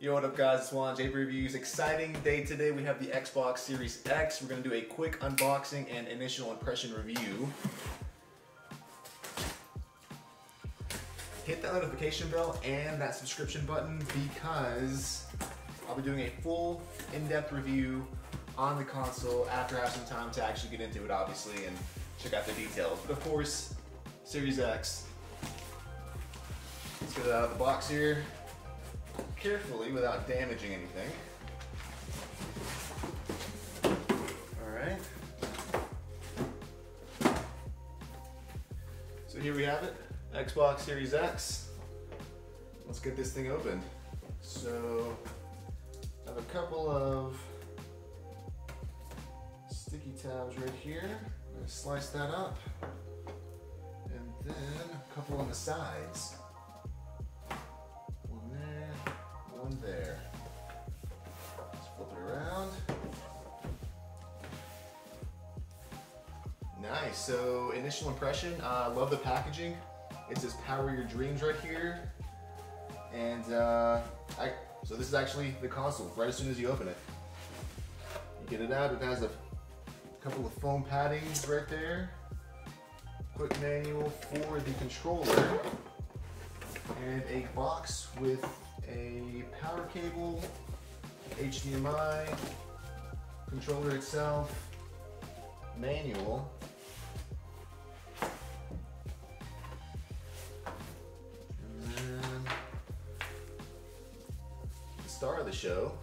Yo, what up guys, it's Juan, JB Reviews. Exciting day today. We have the Xbox Series X. We're going to do a quick unboxing and initial impression review. Hit that notification bell and that subscription button because I'll be doing a full in-depth review on the console after I have some time to actually get into it, obviously, and check out the details. But of course, Series X. Let's get it out of the box here carefully without damaging anything. Alright. So here we have it, Xbox Series X. Let's get this thing open. So I have a couple of sticky tabs right here. I'm going to slice that up. And then a couple on the sides. One there, one there. Let's flip it around. Nice, so initial impression, love the packaging. It says power your dreams right here. And so this is actually the console, right as soon as you open it. You get it out, it has a couple of foam paddings right there. Quick manual for the controller. And a box with a power cable, HDMI, controller itself, manual. And then the star of the show.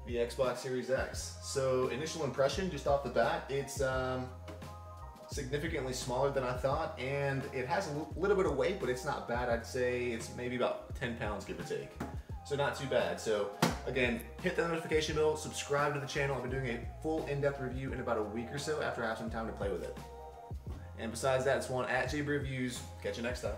The Xbox Series X. So initial impression, just off the bat, it's significantly smaller than I thought, and it has a little bit of weight, but it's not bad. I'd say it's maybe about 10 pounds, give or take. So not too bad. So again, hit the notification bell, subscribe to the channel. I've been doing a full in-depth review in about a week or so after I have some time to play with it. And besides that, it's one at JB Reviews. Catch you next time.